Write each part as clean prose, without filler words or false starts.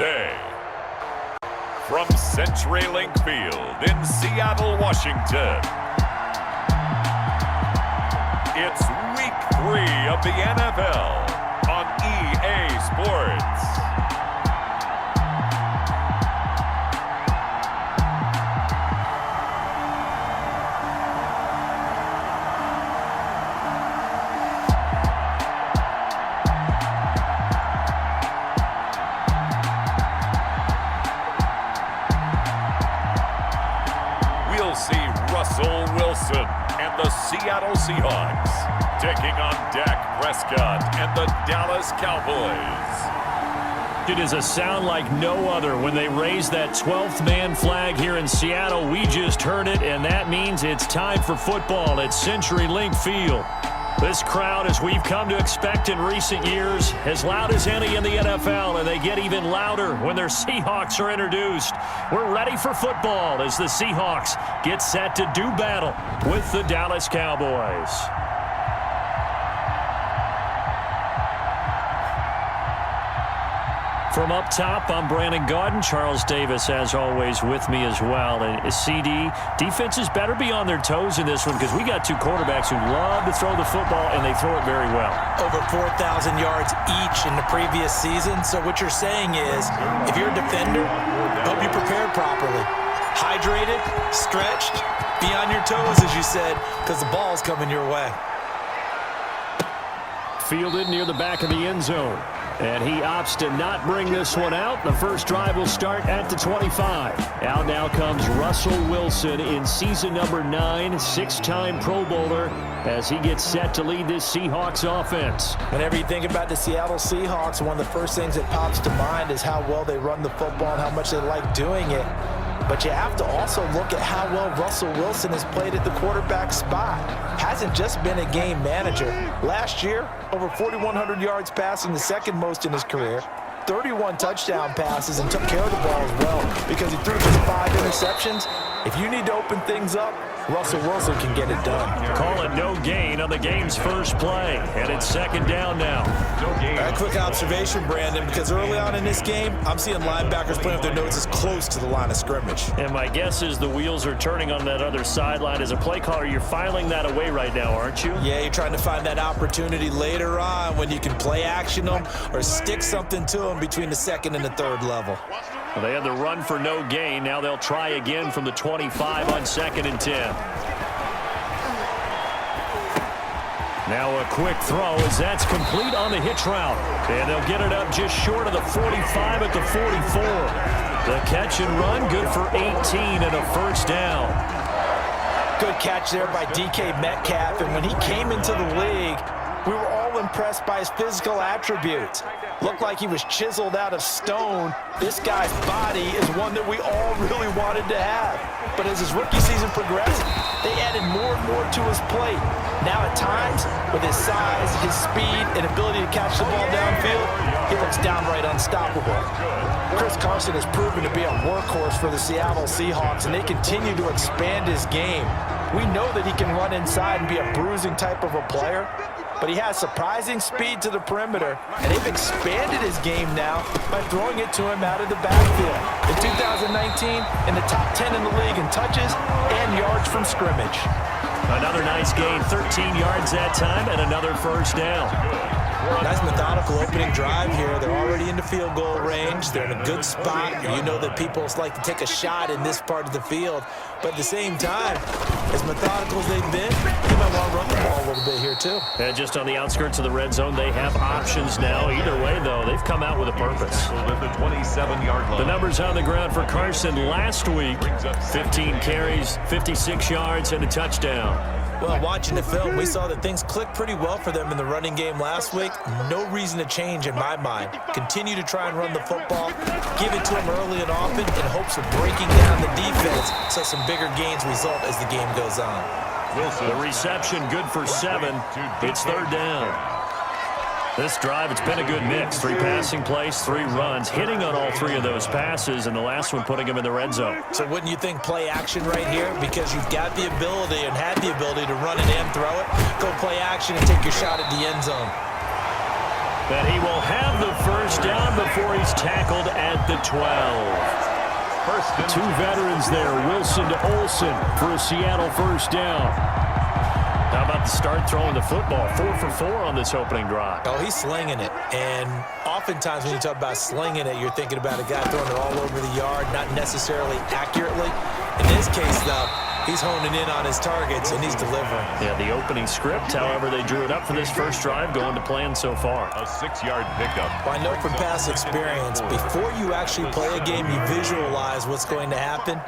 today. From CenturyLink Field in Seattle, Washington, it's Week 3 of the NFL on EA Sports. We'll see Russell Wilson and the Seattle Seahawks taking on Dak Prescott and the Dallas Cowboys. It is a sound like no other when they raise that 12th man flag here in Seattle. We just heard it, and that means it's time for football at CenturyLink Field. This crowd, as we've come to expect in recent years, as loud as any in the NFL, and they get even louder when their Seahawks are introduced. We're ready for football as the Seahawks get set to do battle with the Dallas Cowboys. From up top, I'm Brandon Gaudin. Charles Davis, as always, with me as well. And CD, defenses better be on their toes in this one because we got two quarterbacks who love to throw the football, and they throw it very well. Over 4,000 yards each in the previous season. So what you're saying is, if you're a defender, hope you prepared properly. Hydrated, stretched, be on your toes, as you said, because the ball's coming your way. Fielded near the back of the end zone. And he opts to not bring this one out. The first drive will start at the 25. Out now comes Russell Wilson in season number 9, 6-time Pro Bowler, as he gets set to lead this Seahawks offense. Whenever you think about the Seattle Seahawks, one of the first things that pops to mind is how well they run the football and how much they like doing it. But you have to also look at how well Russell Wilson has played at the quarterback spot. Hasn't just been a game manager. Last year, over 4,100 yards passing, the second most in his career. 31 touchdown passes and took care of the ball as well because he threw just 5 interceptions. If you need to open things up, Russell Wilson can get it done. Call it no gain on the game's first play, and it's second down now. A quick observation, Brandon, because early on in this game, I'm seeing linebackers playing with their noses close to the line of scrimmage. And my guess is the wheels are turning on that other sideline. As a play caller, you're filing that away right now, aren't you? Yeah, you're trying to find that opportunity later on when you can play action them or stick something to them between the second and the third level. Well, they had the run for no gain. Now they'll try again from the 25 on 2nd and 10. Now a quick throw as that's complete on the hitch route. And they'll get it up just short of the 45 at the 44. The catch and run good for 18 and a first down. Good catch there by DK Metcalf. And when he came into the league, we were all impressed by his physical attributes. Looked like he was chiseled out of stone. This guy's body is one that we all really wanted to have. But as his rookie season progressed, they added more and more to his plate. Now at times, with his size, his speed, and ability to catch the ball downfield, he looks downright unstoppable. Chris Carson has proven to be a workhorse for the Seattle Seahawks, and they continue to expand his game. We know that he can run inside and be a bruising type of a player, but he has surprising speed to the perimeter, and they've expanded his game now by throwing it to him out of the backfield. In 2019, in the top 10 in the league in touches and yards from scrimmage. Another nice gain, 13 yards that time, and another first down. Nice methodical opening drive here. They're already in the field goal range. They're in a good spot. You know that people like to take a shot in this part of the field. But at the same time, as methodical as they've been, they might want to run the ball a little bit here too. And just on the outskirts of the red zone, they have options now. Either way, though, they've come out with a purpose. At the 27-yard line. The numbers on the ground for Carson last week, 15 carries, 56 yards, and a touchdown. Well, watching the film, we saw that things clicked pretty well for them in the running game last week. No reason to change in my mind. Continue to try and run the football, give it to them early and often in hopes of breaking down the defense so some bigger gains result as the game goes on. The reception good for 7. It's third down. This drive, it's been a good mix. 3 passing plays, 3 runs, hitting on all 3 of those passes, and the last one putting him in the red zone. So wouldn't you think play action right here? Because you've got the ability and had the ability to run it and throw it. Go play action and take your shot at the end zone. And he will have the first down before he's tackled at the 12. Two veterans there, Wilson to Olsen for a Seattle first down. How about the start throwing the football? 4 for 4 on this opening drive. Oh, he's slinging it. And oftentimes when you talk about slinging it, you're thinking about a guy throwing it all over the yard, not necessarily accurately. In this case, though, he's honing in on his targets, and he's delivering. Yeah, the opening script, however, they drew it up for this first drive, going to plan so far. A 6-yard pickup. Well, I know from past experience, before you actually play a game, you visualize what's going to happen.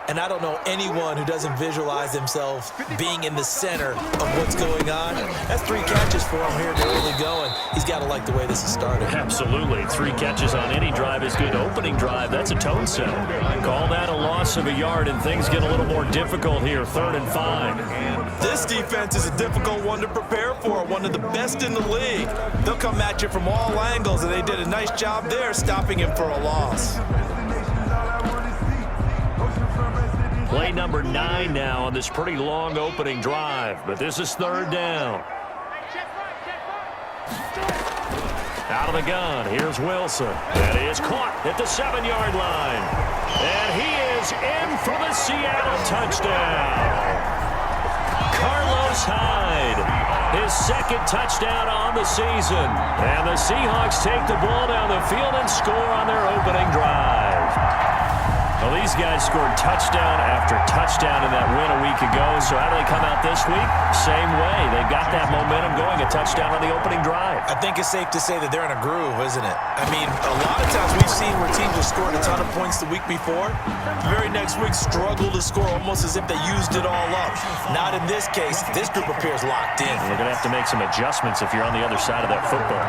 And I don't know anyone who doesn't visualize themselves being in the center of what's going on. That's 3 catches for him here in the early going. He's got to like the way this is started. Absolutely. 3 catches on any drive is good. Opening drive, that's a tone setter. Call that a loss of a yard, and things get a little more difficult here. 3rd and 5. This defense is a difficult one to prepare for, one of the best in the league. They'll come at you from all angles, and they did a nice job there stopping him for a loss. Play number 9 now on this pretty long opening drive, but this is 3rd down. Out of the gun, here's Wilson. And he is caught at the 7-yard line. And he is in for the Seattle touchdown. Carlos Hyde, his 2nd touchdown on the season. And the Seahawks take the ball down the field and score on their opening drive. Well, these guys scored touchdown after touchdown in that win a week ago. So how do they come out this week? Same way. They've got that momentum going, a touchdown on the opening drive. I think it's safe to say that they're in a groove, isn't it? I mean, a lot of times we've seen where teams have scored a ton of points the week before. The very next week struggle to score almost as if they used it all up. Not in this case. This group appears locked in. You're going to have to make some adjustments if you're on the other side of that football.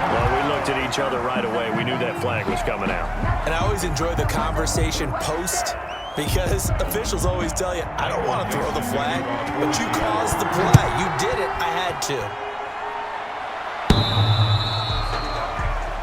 Well, we looked at each other right away. We knew that flag was coming out. And I always enjoy the conversation post because officials always tell you, I don't want to throw the flag, but you caused the play. You did it. I had to.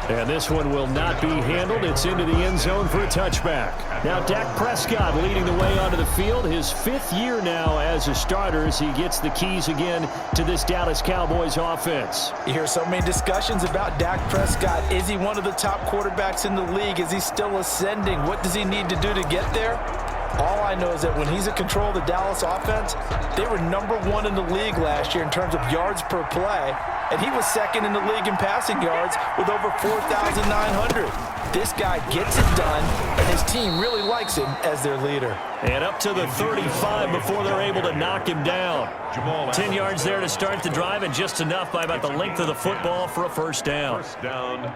And this one will not be handled. It's into the end zone for a touchback. Now Dak Prescott leading the way onto the field. His 5th year now as a starter as he gets the keys again to this Dallas Cowboys offense. You hear so many discussions about Dak Prescott. Is he one of the top quarterbacks in the league? Is he still ascending? What does he need to do to get there? All I know is that when he's in control of the Dallas offense, they were #1 in the league last year in terms of yards per play, and he was 2nd in the league in passing yards with over 4,900. This guy gets it done, and his team really likes him as their leader. And up to the 35 before they're able to knock him down. 10 yards there to start the drive, and just enough by about the length of the football for a first down.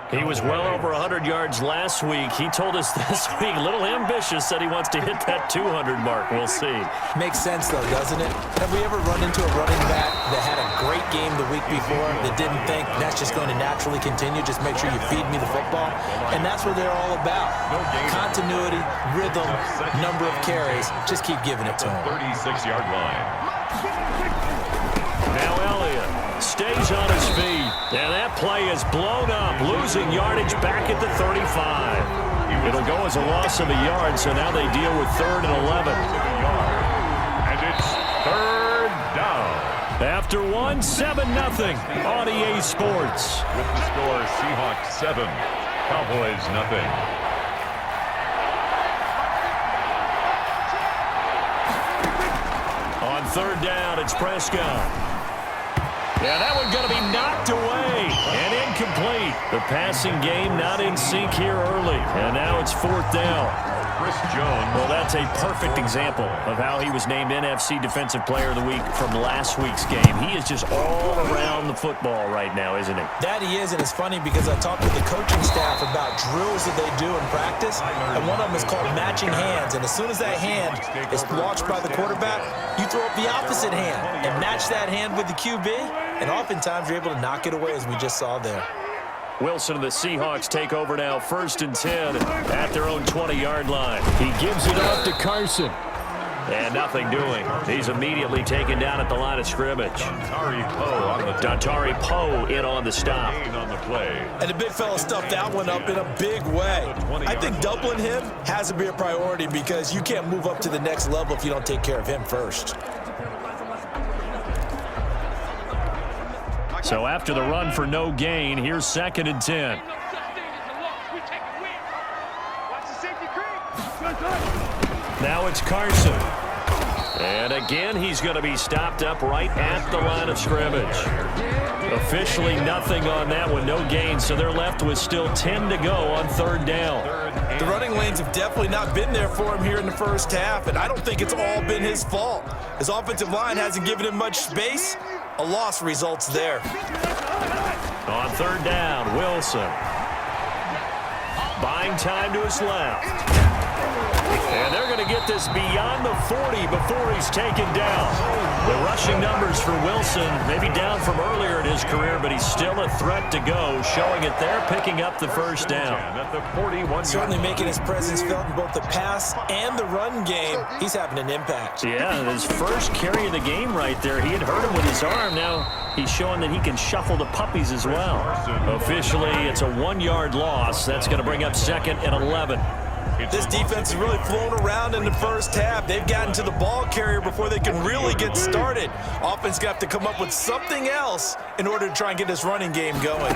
He was well over 100 yards last week. He told us this week, a little ambitious, said he wants to hit that 200 mark. We'll see. Makes sense, though, doesn't it? Have we ever run into a running back that had a great game the week before that didn't think that's just going to naturally continue? Just make sure you feed me the football. And that's what they're all about. Continuity, rhythm, number of carries. Just keep giving it to him. 36-yard line. Now Elliott stays on his feet. And that play is blown up, losing yardage back at the 35. It'll go as a loss of a yard, so now they deal with 3rd and 11. And it's 3rd down. After 7-0 on EA Sports. With the score, Seahawks 7, Cowboys 0. On 3rd down, it's Prescott. Yeah, that one going to be knocked away and incomplete. The passing game not in sync here early, and now it's 4th down. Chris Jones. Well, that's a perfect example of how he was named NFC Defensive Player of the Week from last week's game. He is just all around the football right now, isn't he? That he is, and it's funny because I talked with the coaching staff about drills that they do in practice, and one of them is called matching hands. And as soon as that hand is launched by the quarterback, you throw up the opposite hand and match that hand with the QB, and oftentimes you're able to knock it away, as we just saw there. Wilson and the Seahawks take over now, 1st and 10 at their own 20-yard line. He gives it off to Carson. And nothing doing. He's immediately taken down at the line of scrimmage. Dontari Poe in on the stop. On the play. And the big fella stuffed that one up in a big way. I think doubling him has to be a priority because you can't move up to the next level if you don't take care of him first. So after the run for no gain, here's 2nd and 10. Now it's Carson. And again, he's going to be stopped up right at the line of scrimmage. Officially nothing on that one, no gain, so they're left with still 10 to go on 3rd down. The running lanes have definitely not been there for him here in the first half, and I don't think it's all been his fault. His offensive line hasn't given him much space. A loss results there. On 3rd down, Wilson. Buying time to his left. And they're going to get this beyond the 40 before he's taken down. The rushing numbers for Wilson, maybe down from earlier in his career, but he's still a threat to go, showing it there, picking up the 1st down. At the 41. Certainly making his presence felt in both the pass and the run game. He's having an impact. Yeah, his first carry of the game right there. He had hurt him with his arm. Now he's showing that he can shuffle the puppies as well. Officially, it's a 1-yard loss. That's going to bring up 2nd and 11. This defense has really flown around in the first half. They've gotten to the ball carrier before they can really get started. Offense got to come up with something else in order to try and get this running game going.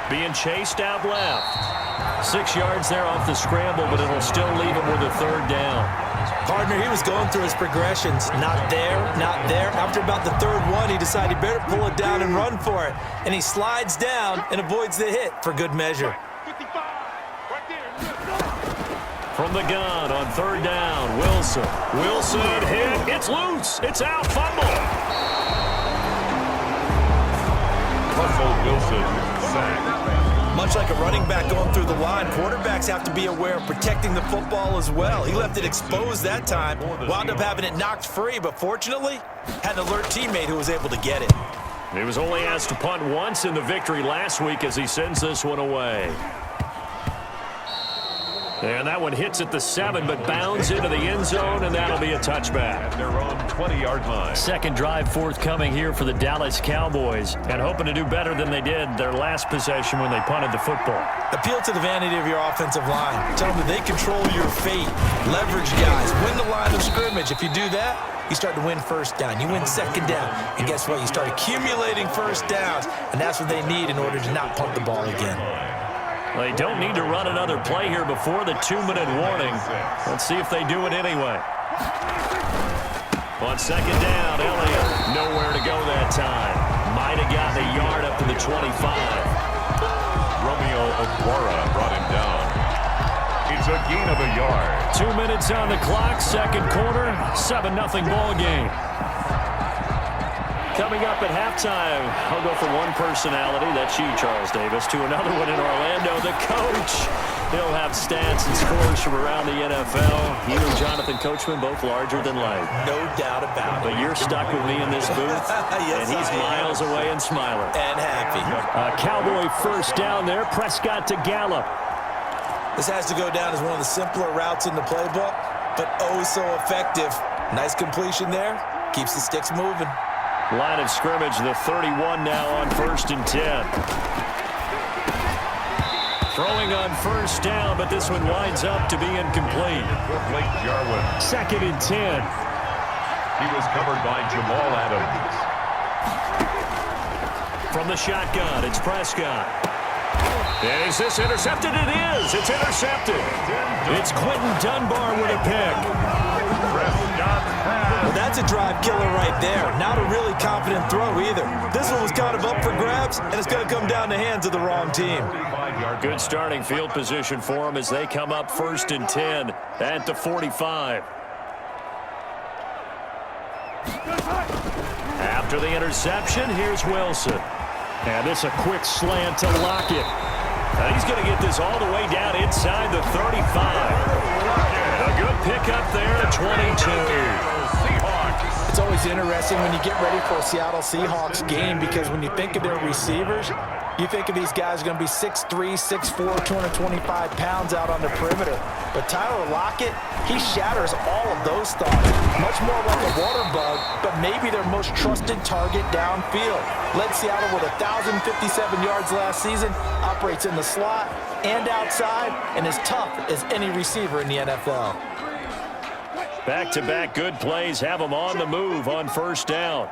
Being chased out left. 6 yards there off the scramble, but it'll still leave him with a 3rd down. Partner, he was going through his progressions. Not there, not there. After about the 3rd one, he decided he better pull it down and run for it. And he slides down and avoids the hit for good measure. From the gun on 3rd down, Wilson. Wilson hit. It's loose. It's out. Fumble. Russell Wilson sacked. Much like a running back going through the line, quarterbacks have to be aware of protecting the football as well. He left it exposed that time, wound up having it knocked free, but fortunately, had an alert teammate who was able to get it. He was only asked to punt once in the victory last week as he sends this one away. And that one hits at the 7, but bounds into the end zone, and that'll be a touchback. At their own 20-yard line. 2nd drive forthcoming here for the Dallas Cowboys, and hoping to do better than they did their last possession when they punted the football. Appeal to the vanity of your offensive line. Tell them that they control your fate. Leverage guys. Win the line of scrimmage. If you do that, you start to win 1st down. You win 2nd down. And guess what? You start accumulating 1st downs, and that's what they need in order to not punt the ball again. They don't need to run another play here before the 2-minute warning. Let's see if they do it anyway. On 2nd down, Elliott nowhere to go that time. Might have gotten a yard up to the 25. Romeo Okwara brought him down. It's a gain of a yard. 2 minutes on the clock, 2nd quarter, 7-0 ball game. Coming up at halftime, I'll go from one personality, that's you, Charles Davis, to another one in Orlando, the coach. He'll have stats and scores from around the NFL. You and Jonathan Coachman, both larger than life. No doubt about it. But you're stuck with me in this booth, Yes, and he's miles away and smiling. And happy. Cowboy 1st down there, Prescott to Gallup. This has to go down as one of the simpler routes in the playbook, but oh so effective. Nice completion there. Keeps the sticks moving. Line of scrimmage, the 31 now on 1st and 10. Throwing on 1st down, but this one winds up to be incomplete. Blake Jarwin. 2nd and 10. He was covered by Jamal Adams. From the shotgun, it's Prescott. And is this intercepted? It is. It's intercepted. It's Quentin Dunbar with a pick. Well, that's a drive killer right there. Not a really confident throw either. This one was kind of up for grabs, and it's going to come down the hands of the wrong team. Good starting field position for them as they come up 1st and 10 at the 45. After the interception, here's Wilson. And this a quick slant to Lockett. Now he's going to get this all the way down inside the 35. A good pickup there at 22. It's always interesting when you get ready for a Seattle Seahawks game because when you think of their receivers, you think of these guys going to be 6'3", 6'4", 225 pounds out on the perimeter. But Tyler Lockett, he shatters all of those thoughts. Much more like a water bug, but maybe their most trusted target downfield. Led Seattle with 1,057 yards last season, operates in the slot and outside, and is tough as any receiver in the NFL. Back-to-back good plays have them on the move on first down.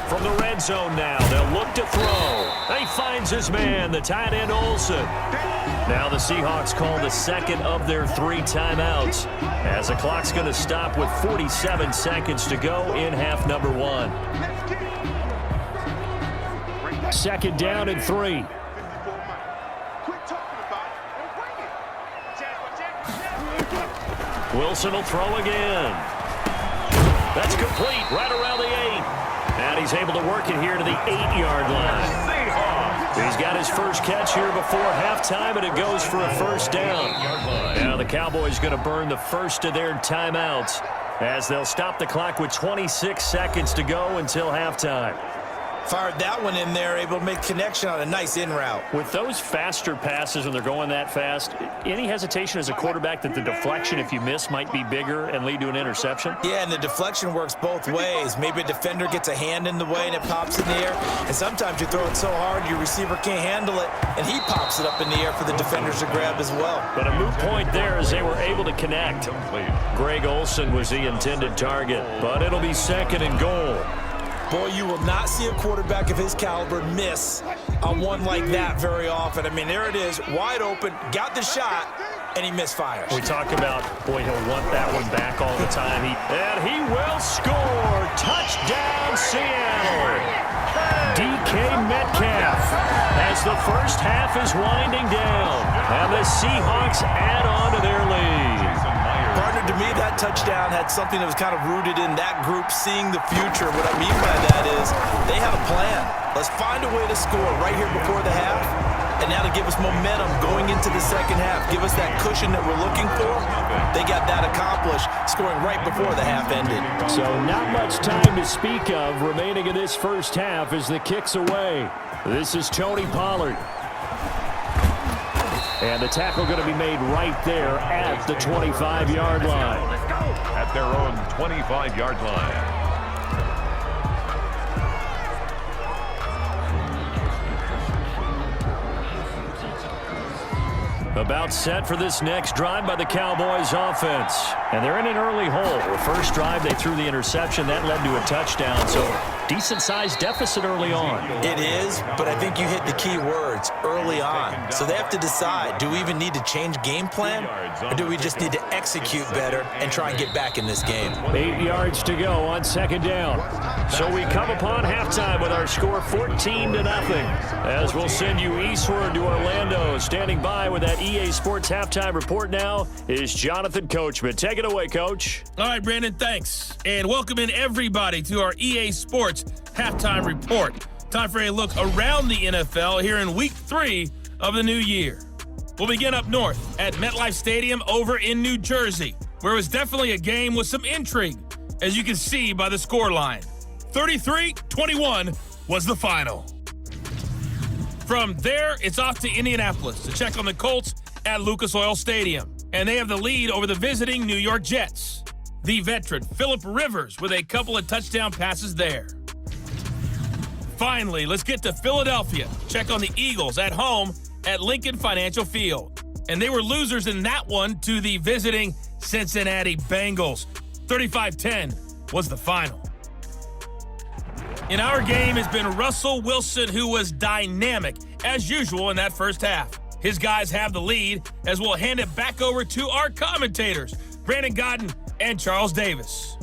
From the red zone now, they'll look to throw. He finds his man, the tight end Olsen. Now the Seahawks call the second of their 3 timeouts, as the clock's going to stop with 47 seconds to go in half number 1. Second down and 3. Wilson will throw again. That's complete right around the 8. And he's able to work it here to the 8-yard line. He's got his first catch here before halftime, and it goes for a first down. Now the Cowboys going to burn the first of their timeouts as they'll stop the clock with 26 seconds to go until halftime. Fired that one in there, able to make connection on a nice in route. With those faster passes when they're going that fast, any hesitation as a quarterback that the deflection, if you miss, might be bigger and lead to an interception? Yeah, and the deflection works both ways. Maybe a defender gets a hand in the way and it pops in the air. And sometimes you throw it so hard your receiver can't handle it, and he pops it up in the air for the defenders to grab as well. But a moot point there as they were able to connect. Greg Olsen was the intended target, but it'll be second and goal. Boy, you will not see a quarterback of his caliber miss on one like that very often. I mean, there it is, wide open, got the shot, and he misfires. We talk about, boy, he'll want that one back all the time. And he will score. Touchdown, Seattle. DK Metcalf as the first half is winding down. And the Seahawks add on to their lead. Partner, to me, that touchdown had something that was kind of rooted in that group seeing the future. What I mean by that is they have a plan. Let's find a way to score right here before the half, and that'll give us momentum going into the second half. Give us that cushion that we're looking for. They got that accomplished, scoring right before the half ended. So not much time to speak of remaining in this first half as the kick's away. This is Tony Pollard. And the tackle going to be made right there at the 25-yard line. At their own 25-yard line. About set for this next drive by the Cowboys offense. And they're in an early hole. The first drive, they threw the interception. That led to a touchdown. So decent-sized deficit early on. It is, but I think you hit the key words, early on. So they have to decide, do we even need to change game plan, or do we just need to execute better and try and get back in this game? 8 yards to go on second down. So we come upon halftime with our score 14-0. As we'll send you eastward to Orlando. Standing by with that EA Sports halftime report now is Jonathan Coachman. Take it away, Coach. All right, Brandon, thanks. And welcome in everybody to our EA Sports halftime report. Time for a look around the NFL here in week 3 of the new year. We'll begin up north at MetLife Stadium over in New Jersey, where it was definitely a game with some intrigue, as you can see by the scoreline. 33-21 was the final. From there, it's off to Indianapolis to check on the Colts at Lucas Oil Stadium. And they have the lead over the visiting New York Jets. The veteran Phillip Rivers with a couple of touchdown passes there. Finally, let's get to Philadelphia. Check on the Eagles at home at Lincoln Financial Field. And they were losers in that one to the visiting Cincinnati Bengals. 35-10 was the final. In our game has been Russell Wilson, who was dynamic, as usual, in that first half. His guys have the lead, as we'll hand it back over to our commentators, Brandon Godden and Charles Davis.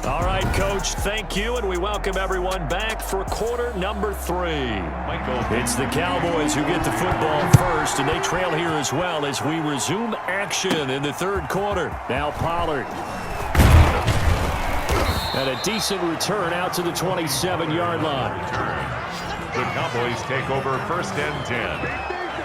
All right, Coach, thank you, and we welcome everyone back for quarter number 3. It's the Cowboys who get the football first, and they trail here as well as we resume action in the third quarter. Now Pollard. And a decent return out to the 27-yard line. The Cowboys take over first and 10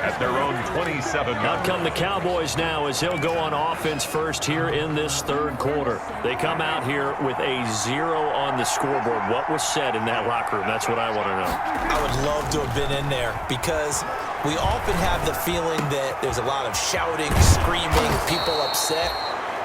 at their own 27. Out come the Cowboys now as they'll go on offense first here in this third quarter. They come out here with a 0 on the scoreboard. What was said in that locker room? That's what I want to know. I would love to have been in there because we often have the feeling that there's a lot of shouting, screaming, people upset.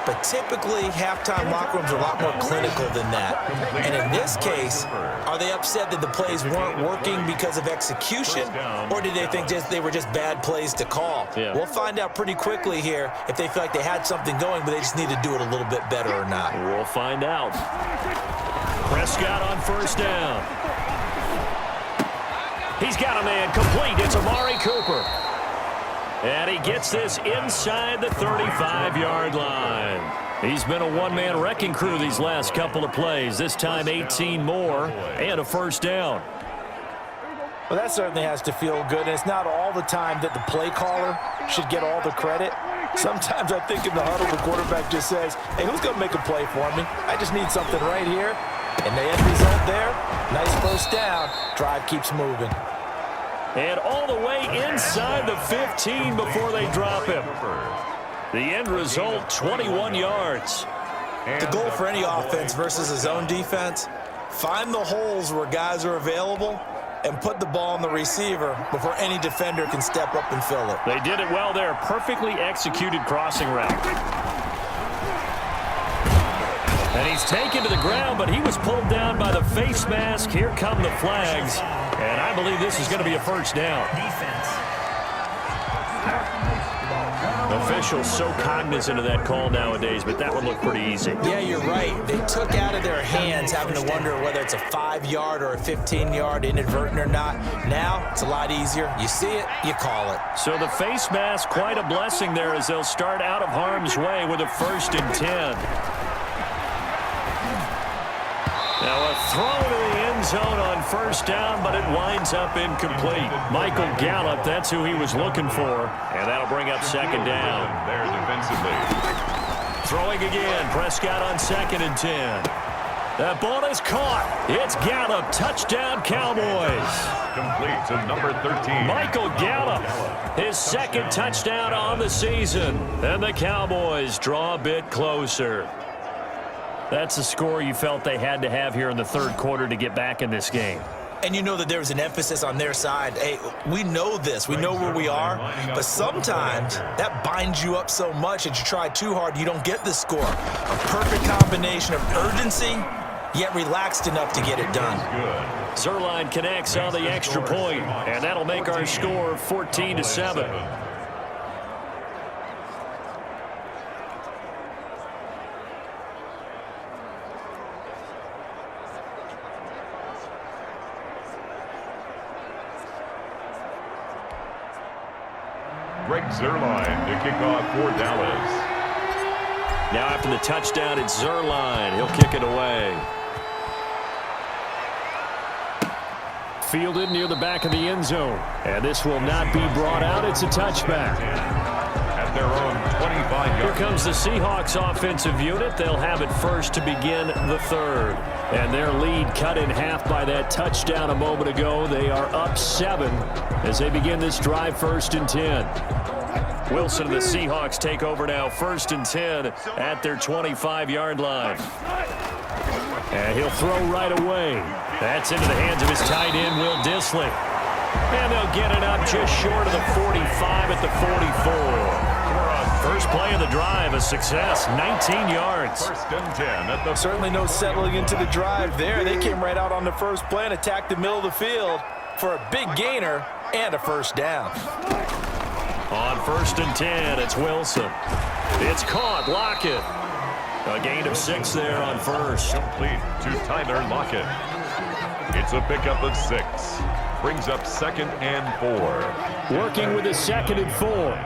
but typically halftime locker rooms are a lot more clinical than that. And in this case, are they upset that the plays weren't working because of execution, or did they think they were just bad plays to call? Yeah. We'll find out pretty quickly here if they feel like they had something going, but they just need to do it a little bit better or not. We'll find out. Prescott on first down. He's got a man complete. It's Amari Cooper. And he gets this inside the 35-yard line. He's been a one-man wrecking crew these last couple of plays. This time 18 more and a first down. Well, that certainly has to feel good, and it's not all the time that the play caller should get all the credit. Sometimes I think in the huddle, the quarterback just says, hey, who's going to make a play for me? I just need something right here. And the end result there, nice first down. Drive keeps moving. And all the way inside the 15 before they drop him. The end result, 21 yards. The goal for any offense versus a zone defense, find the holes where guys are available and put the ball on the receiver before any defender can step up and fill it. They did it well there. Perfectly executed crossing route. And he's taken to the ground, but he was pulled down by the face mask. Here come the flags. And I believe this is going to be a first down. Officials so cognizant of that call nowadays, but that one looked pretty easy. Yeah, you're right. They took out of their hands having to wonder whether it's a 5-yard or a 15-yard, inadvertent or not. Now, it's a lot easier. You see it, you call it. So the face mask, quite a blessing there as they'll start out of harm's way with a 1st and 10. Now a throw to the end zone on first down, but it winds up incomplete. Michael Gallup, that's who he was looking for, and that'll bring up second down. There defensively. Throwing again, Prescott on 2nd and 10. That ball is caught. It's Gallup, touchdown Cowboys. Complete to number 13. Michael Gallup, his 2nd touchdown on the season. And the Cowboys draw a bit closer. That's a score you felt they had to have here in the 3rd quarter to get back in this game. And you know that there was an emphasis on their side. Hey, we know this. We know where we are. But sometimes that binds you up so much that you try too hard, you don't get the score. A perfect combination of urgency, yet relaxed enough to get it done. Zerline connects on the extra point, and that'll make our score 14-7. Greg Zerline to kick off for Dallas. Now after the touchdown, it's Zerline. He'll kick it away. Fielded near the back of the end zone. And this will not be brought out. It's a touchback. At their own 25-yard. Here comes the Seahawks offensive unit. They'll have it first to begin the 3rd. And their lead cut in half by that touchdown a moment ago. They are up 7 as they begin this drive 1st and 10. Wilson and the Seahawks take over now 1st and 10 at their 25-yard line. And he'll throw right away. That's into the hands of his tight end, Will Dissly. And they'll get it up just short of the 45 at the 44. First play of the drive, a success, 19 yards. 1st and 10 at the... Certainly no settling into the drive there. They came right out on the first play and attacked the middle of the field for a big gainer and a first down. On 1st and 10, it's Wilson. It's caught, Lockett. A gain of 6 there on 1st. Complete to Tyler Lockett. It's a pickup of 6. Brings up 2nd and 4. Working with a 2nd and 4.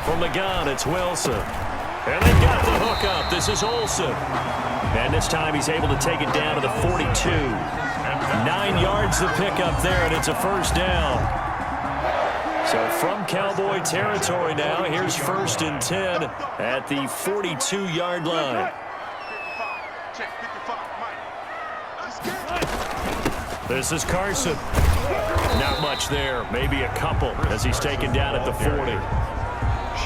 From the gun, it's Wilson. And they've got the hook up. This is Olsen. And this time he's able to take it down to the 42. 9 yards to pick up there, and it's a first down. So from Cowboy territory now, here's 1st and 10 at the 42-yard line. This is Carson. Not much there, maybe a couple as he's taken down at the 40.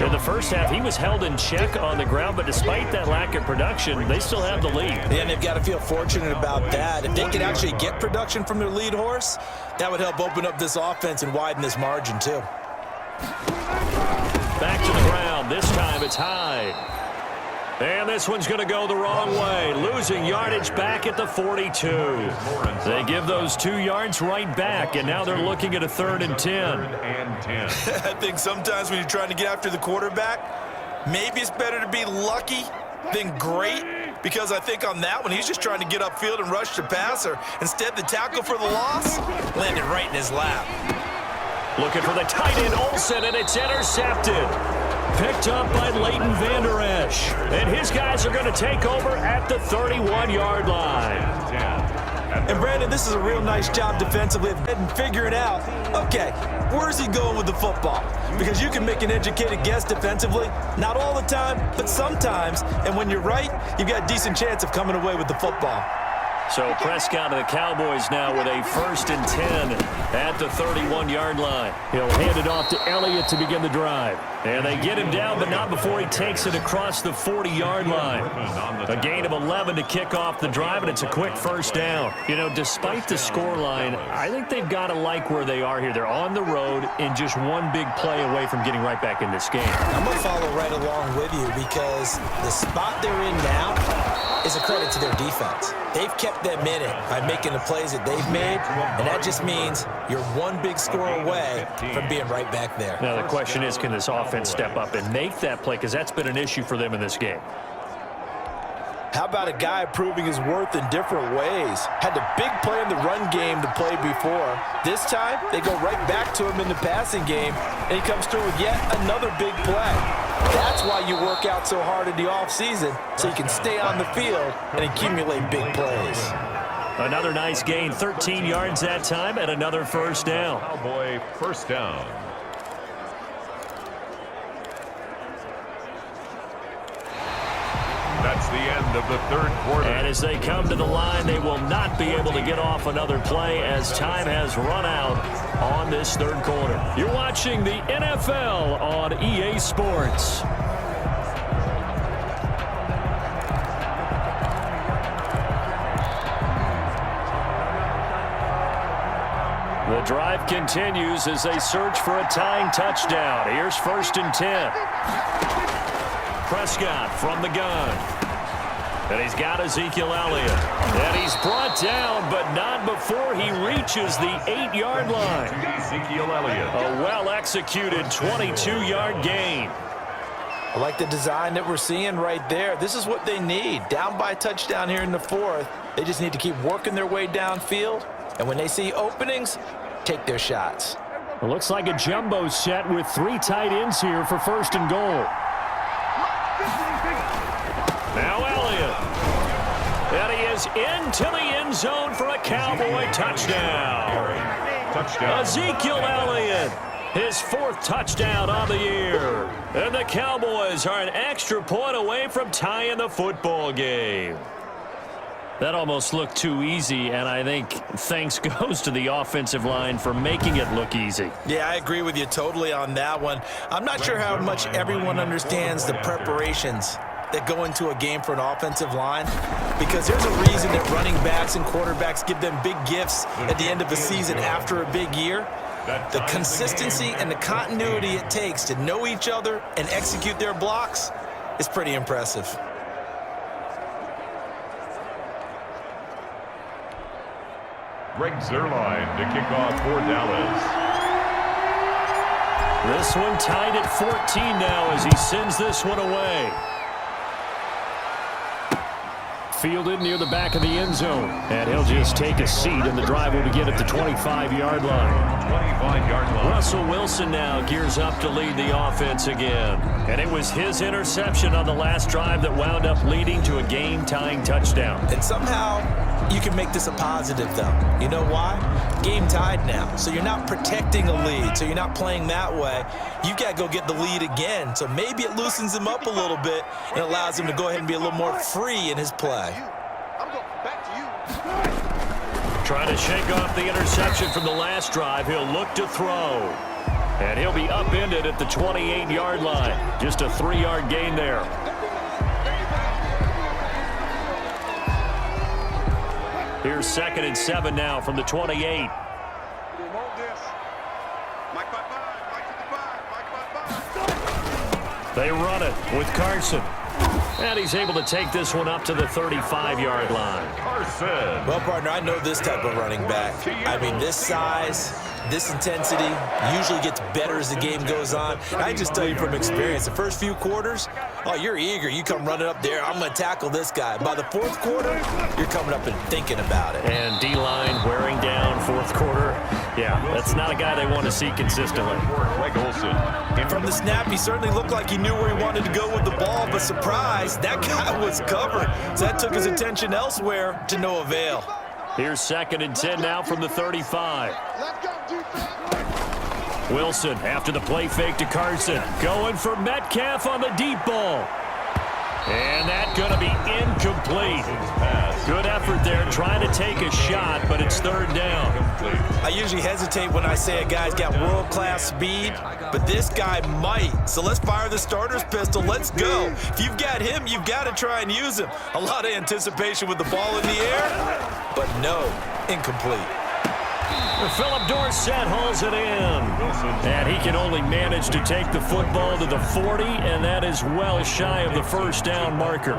In the first half, he was held in check on the ground, but despite that lack of production, they still have the lead. And they've got to feel fortunate about that. If they could actually get production from their lead horse, that would help open up this offense and widen this margin too. Back to the ground. This time it's high. And this one's going to go the wrong way. Losing yardage back at the 42. They give those 2 yards right back, and now they're looking at a 3rd and 10. I think sometimes when you're trying to get after the quarterback, maybe it's better to be lucky than great, because I think on that one, he's just trying to get upfield and rush the passer. Instead, the tackle for the loss landed right in his lap. Looking for the tight end, Olsen, and it's intercepted. Picked up by Leighton Vander Esch. And his guys are going to take over at the 31-yard line. And, Brandon, this is a real nice job defensively of figuring out, okay, where's he going with the football? Because you can make an educated guess defensively, not all the time, but sometimes. And when you're right, you've got a decent chance of coming away with the football. So Prescott and the Cowboys now with a 1st and 10 at the 31-yard line. He'll hand it off to Elliott to begin the drive. And they get him down, but not before he takes it across the 40-yard line. A gain of 11 to kick off the drive, and it's a quick 1st down. You know, despite the scoreline, I think they've got to like where they are here. They're on the road and just one big play away from getting right back in this game. I'm going to follow right along with you because the spot they're in now is a credit to their defense. They've kept them in it by making the plays that they've made, and that just means you're one big score away from being right back there. Now, the question is, can this offense step up and make that play? Because that's been an issue for them in this game. How about a guy proving his worth in different ways? Had the big play in the run game the play before. This time, they go right back to him in the passing game, and he comes through with yet another big play. That's why you work out so hard in the offseason, so you can stay on the field and accumulate big plays. Another nice gain, 13 yards that time, and another 1st down. Cowboy 1st down. That's the end of the 3rd quarter. And as they come to the line, they will not be able to get off another play as time has run out on this 3rd quarter. You're watching the NFL on EA Sports. The drive continues as they search for a tying touchdown. Here's 1st and 10. Prescott from the gun. And he's got Ezekiel Elliott. And he's brought down, but not before he reaches the 8-yard line. Ezekiel Elliott. A well-executed 22-yard gain. I like the design that we're seeing right there. This is what they need. Down by a touchdown here in the 4th. They just need to keep working their way downfield. And when they see openings, take their shots. It looks like a jumbo set with 3 tight ends here for 1st and goal. Now Elliott. And he is into the end zone for a Cowboy touchdown. Ezekiel Elliott, his 4th touchdown on the year. And the Cowboys are an extra point away from tying the football game. That almost looked too easy, and I think thanks goes to the offensive line for making it look easy. Yeah, I agree with you totally on that one. I'm not sure how much everyone understands the preparations that go into a game for an offensive line, because there's a reason that running backs and quarterbacks give them big gifts at the end of the season after a big year. The consistency and the continuity it takes to know each other and execute their blocks is pretty impressive. Greg Zuerlein to kick off for Dallas. This one tied at 14 now as he sends this one away. Fielded near the back of the end zone. And he'll just take a seat, and the drive will begin at the 25-yard line. 25-yard line. Russell Wilson now gears up to lead the offense again. And it was his interception on the last drive that wound up leading to a game-tying touchdown. And somehow you can make this a positive, though. You know why? Game tied now. So you're not protecting a lead. So you're not playing that way. You've got to go get the lead again. So maybe it loosens him up a little bit and allows him to go ahead and be a little more free in his play. Trying to shake off the interception from the last drive. He'll look to throw. And he'll be upended at the 28-yard line. Just a 3-yard gain there. Here's 2nd and 7 now from the 28. They run it with Carson. And he's able to take this one up to the 35-yard line. Carson. Well, partner, I know this type of running back. I mean, this size, this intensity usually gets better as the game goes on. I just tell you from experience, the first few quarters, oh, you're eager. You come running up there, I'm going to tackle this guy. By the 4th quarter, you're coming up and thinking about it. And D-line wearing down 4th quarter. Yeah, that's not a guy they want to see consistently. From the snap, he certainly looked like he knew where he wanted to go with the ball, but surprise, that guy was covered. So that took his attention elsewhere to no avail. Here's 2nd and 10 now from the 35. Wilson after the play fake to Carson. Going for Metcalf on the deep ball. And that's going to be incomplete. Good effort there trying to take a shot, but it's 3rd down. I usually hesitate when I say a guy's got world-class speed, but this guy might. So let's fire the starter's pistol. Let's go. If you've got him, you've got to try and use him. A lot of anticipation with the ball in the air, but no, incomplete. Philip Dorsett hauls it in. And he can only manage to take the football to the 40, and that is well shy of the 1st down marker.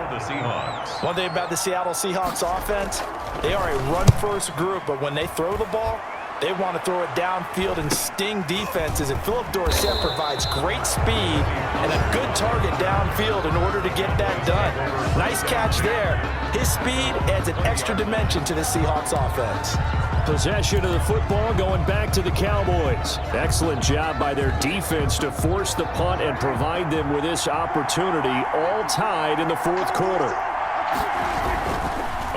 One thing about the Seattle Seahawks offense, they are a run-first group, but when they throw the ball, they want to throw it downfield and sting defenses, and Philip Dorsett provides great speed and a good target downfield in order to get that done. Nice catch there. His speed adds an extra dimension to the Seahawks offense. Possession of the football going back to the Cowboys. Excellent job by their defense to force the punt and provide them with this opportunity, all tied in the 4th quarter.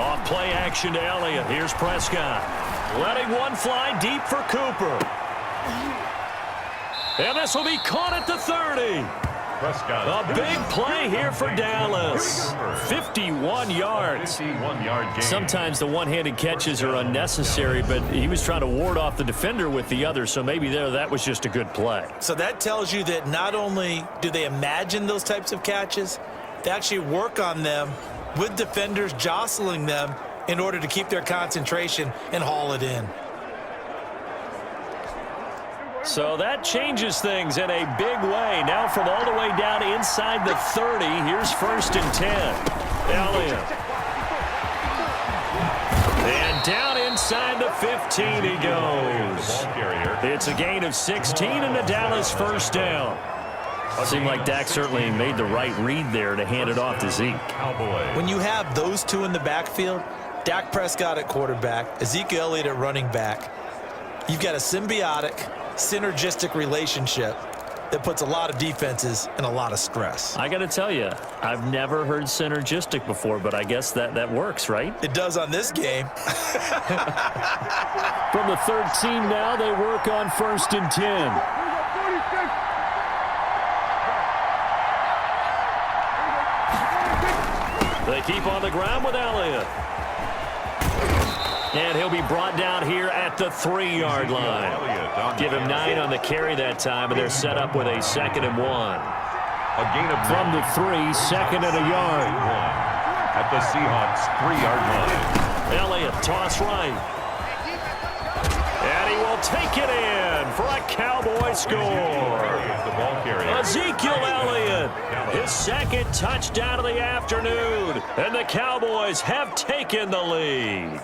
Off play action to Elliott. Here's Prescott. Letting one fly deep for Cooper. And this will be caught at the 30. A big play here for Dallas. 51 yards. Sometimes the one-handed catches are unnecessary, but he was trying to ward off the defender with the other, so maybe that was just a good play. So that tells you that not only do they imagine those types of catches, they actually work on them with defenders jostling them in order to keep their concentration and haul it in. So that changes things in a big way. Now from all the way down inside the 30, here's 1st and 10. Elliott. And down inside the 15 he goes. It's a gain of 16 and a Dallas 1st down. It seemed like Dak certainly made the right read there to hand it off to Zeke. When you have those two in the backfield, Dak Prescott at quarterback, Ezekiel Elliott at running back, you've got a symbiotic, synergistic relationship that puts a lot of defenses in a lot of stress. I got to tell you, I've never heard synergistic before, but I guess that works, right? It does on this game. From the 13 now, they work on 1st and 10. They keep on the ground with Elliott. And he'll be brought down here at the 3-yard line. Give him 9 on the carry that time, and they're set up with a 2nd and 1. A gain of from the 3, 2nd and a yard. At the Seahawks 3-yard line. Elliott, toss right. And he will take it in for a Cowboy score. Ezekiel Elliott, his 2nd touchdown of the afternoon. And the Cowboys have taken the lead.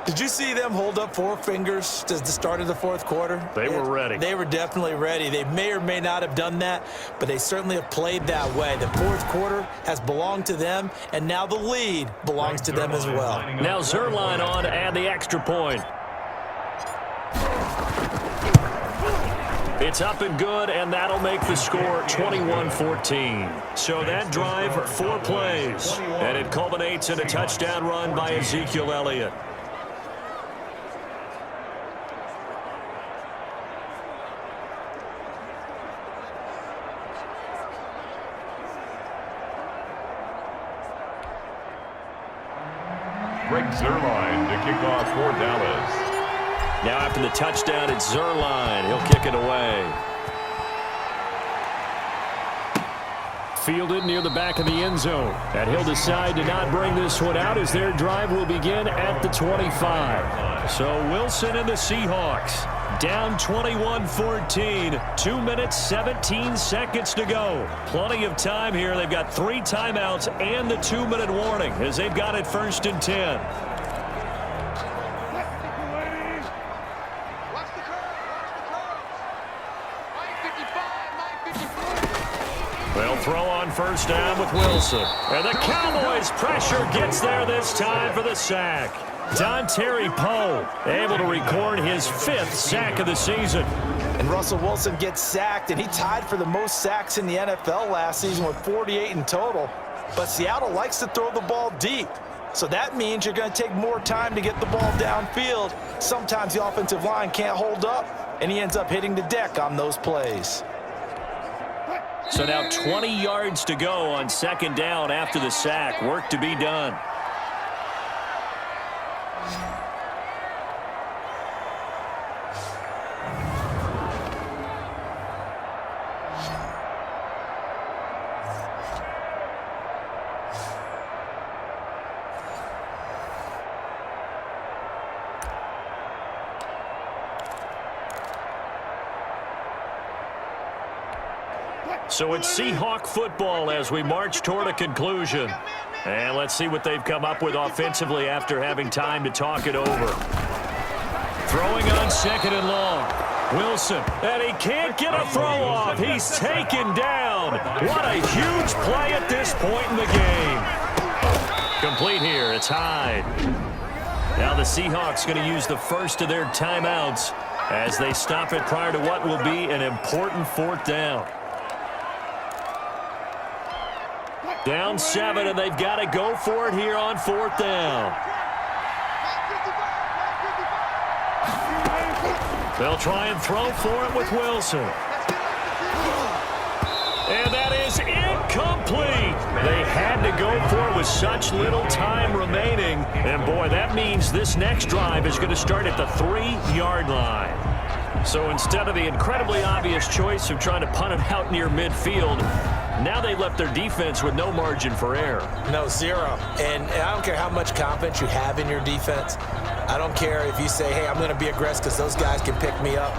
Did you see them hold up 4 fingers at the start of the 4th quarter? They were ready. They were definitely ready. They may or may not have done that, but they certainly have played that way. The 4th quarter has belonged to them, and now the lead belongs to them as well. Now Zerline on to add the extra point. It's up and good, and that'll make the score 21-14. So that drive, 4 plays, and it culminates in a touchdown run by Ezekiel Elliott. Greg Zuerlein to kick off for Dallas. Now after the touchdown, it's Zerline. He'll kick it away. Fielded near the back of the end zone. And he'll decide to not bring this one out as their drive will begin at the 25. So Wilson and the Seahawks down 21-14. 2 minutes, 17 seconds to go. Plenty of time here. They've got 3 timeouts and the 2-minute warning as they've got it 1st and 10. They'll throw on 1st down with Wilson. And the Cowboys pressure gets there this time for the sack. Dontari Poe able to record his 5th sack of the season. And Russell Wilson gets sacked, and he tied for the most sacks in the NFL last season with 48 in total. But Seattle likes to throw the ball deep. So that means you're going to take more time to get the ball downfield. Sometimes the offensive line can't hold up, and he ends up hitting the deck on those plays. So now 20 yards to go on 2nd down after the sack. Work to be done. So it's Seahawk football as we march toward a conclusion. And let's see what they've come up with offensively after having time to talk it over. Throwing on 2nd and long. Wilson, and he can't get a throw off. He's taken down. What a huge play at this point in the game. Complete here. It's Hyde. Now the Seahawks going to use the first of their timeouts as they stop it prior to what will be an important 4th down. Down 7, and they've got to go for it here on 4th down. They'll try and throw for it with Wilson. And that is incomplete. They had to go for it with such little time remaining. And, boy, that means this next drive is going to start at the 3-yard line. So instead of the incredibly obvious choice of trying to punt it out near midfield, now they left their defense with no margin for error. No, 0. And I don't care how much confidence you have in your defense. I don't care if you say, hey, I'm going to be aggressive because those guys can pick me up.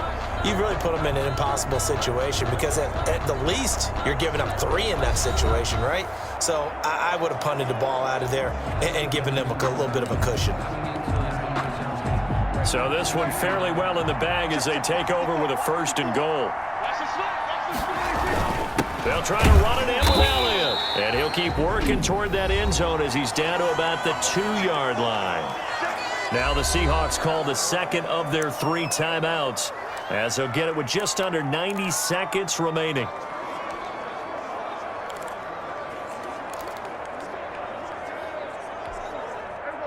You really put them in an impossible situation because at the least you're giving up 3 in that situation, right? So I would have punted the ball out of there and given them a little bit of a cushion. So this one fairly well in the bag as they take over with a 1st and goal. They'll try to run it in with Elliott. And he'll keep working toward that end zone as he's down to about the 2-yard line. Now the Seahawks call the 2nd of their 3 timeouts as they'll get it with just under 90 seconds remaining.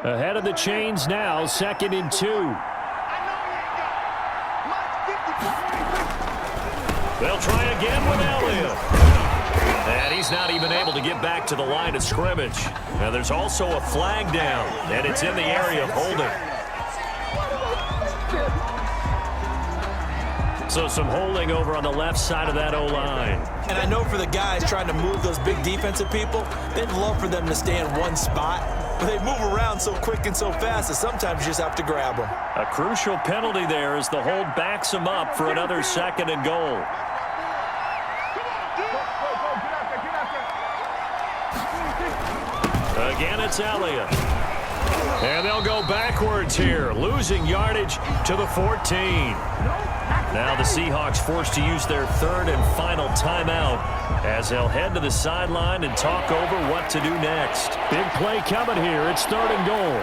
Ahead of the chains now, 2nd and 2. They'll try again with Elliott. And he's not even able to get back to the line of scrimmage. Now there's also a flag down, and it's in the area of holding. So some holding over on the left side of that O-line. And I know for the guys trying to move those big defensive people, they'd love for them to stay in one spot. But they move around so quick and so fast that sometimes you just have to grab them. A crucial penalty there as the hold backs him up for another 2nd and goal. Again, it's Elliott. And they'll go backwards here, losing yardage to the 14. Now the Seahawks forced to use their 3rd and final timeout as they'll head to the sideline and talk over what to do next. Big play coming here. It's 3rd and goal.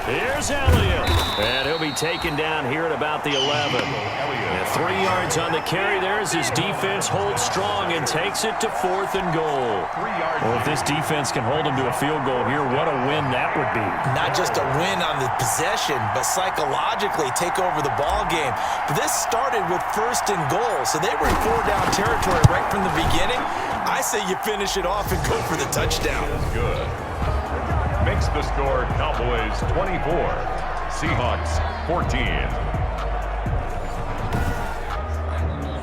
Here's Elliott. And he'll be taken down here at about the 11. And 3 yards on the carry there as his defense holds strong and takes it to 4th and goal. Well, if this defense can hold him to a field goal here, what a win that would be. Not just a win on the possession, but psychologically take over the ball game. But this started with 1st and goal, so they were in 4-down territory right from the beginning. I say you finish it off and go for the touchdown. Good. Makes the score Cowboys 24, Seahawks 14.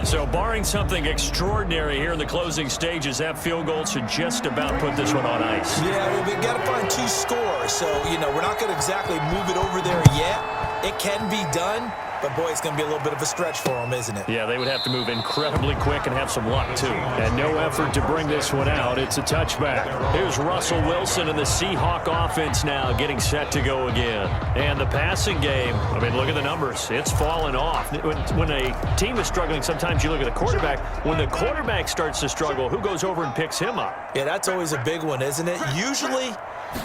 So barring something extraordinary here in the closing stages, that field goal should just about put this one on ice. Yeah, we've got to find 2 scores. So, we're not going to exactly move it over there yet. It can be done, but, boy, it's going to be a little bit of a stretch for them, isn't it? Yeah, they would have to move incredibly quick and have some luck, too. And no effort to bring this one out. It's a touchback. Here's Russell Wilson and the Seahawk offense now getting set to go again. And the passing game, I mean, look at the numbers. It's fallen off. When a team is struggling, sometimes you look at the quarterback. When the quarterback starts to struggle, who goes over and picks him up? Yeah, that's always a big one, isn't it? Usually,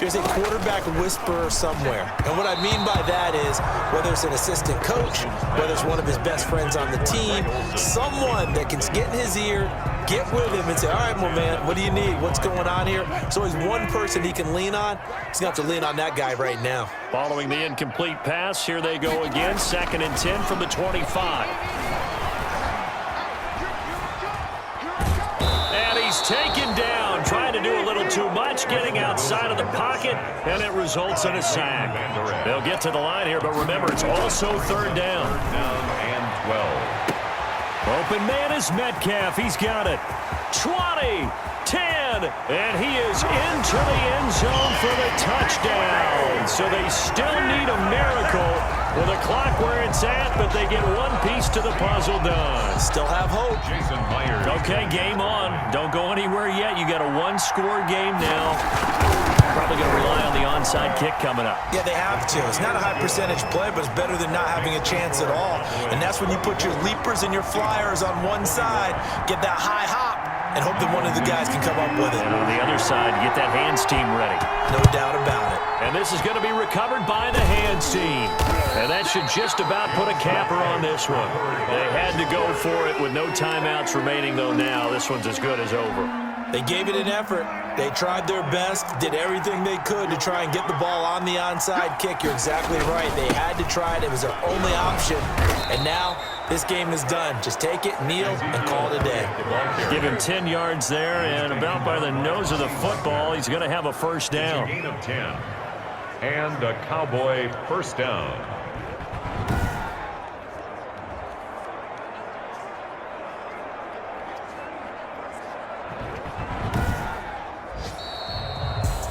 there's a quarterback whisperer somewhere. And what I mean by that is whether it's an assistant coach, whether it's one of his best friends on the team, someone that can get in his ear, get with him and say, all right, well, man, what do you need? What's going on here? So he's one person he can lean on. He's going to have to lean on that guy right now. Following the incomplete pass, here they go again. 2nd and 10 from the 25. And he's taken down, trying to do a little too much, getting outside of the pocket, and it results in a sack. They'll get to the line here, but remember, it's also 3rd down. 3rd down and 12. Open man is Metcalf. He's got it. 20, 10, and he is into the end zone for the touchdown. So they still need a miracle with the clock where it's at, but they get one piece to the puzzle done. Still have hope. Jason Myers. Okay, game on. Don't go anywhere yet. You got a 1-score game now. Probably going to rely on the onside kick coming up. Yeah, they have to. It's not a high percentage play, but it's better than not having a chance at all. And that's when you put your leapers and your flyers on one side, get that high hop, and hope that one of the guys can come up with it. And on the other side, get that hands team ready. No doubt about it. And this is going to be recovered by the hands team. And that should just about put a capper on this one. They had to go for it with no timeouts remaining, though now. This one's as good as over. They gave it an effort. They tried their best, did everything they could to try and get the ball on the onside kick. You're exactly right. They had to try it. It was their only option. And now this game is done. Just take it, kneel, and call it a day. Give him 10 yards there, and about by the nose of the football, he's going to have a first down. Gain of 10. And a Cowboy first down.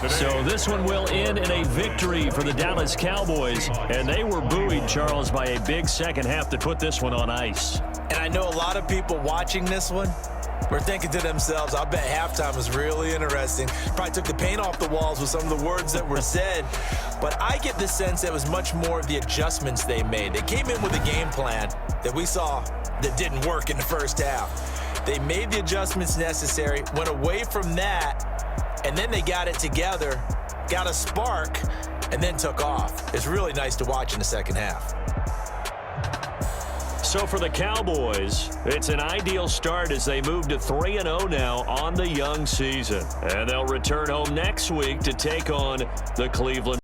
So this one will end in a victory for the Dallas Cowboys, and they were buoyed, Charles, by a big second half to put this one on ice. And I know a lot of people watching this one were thinking to themselves, I bet halftime was really interesting. Probably took the paint off the walls with some of the words that were said. But I get the sense that it was much more of the adjustments they made. They came in with a game plan that we saw that didn't work in the first half. They made the adjustments necessary, went away from that, and then they got it together, got a spark, and then took off. It's really nice to watch in the second half. So for the Cowboys, it's an ideal start as they move to 3-0 now on the young season. And they'll return home next week to take on the Cleveland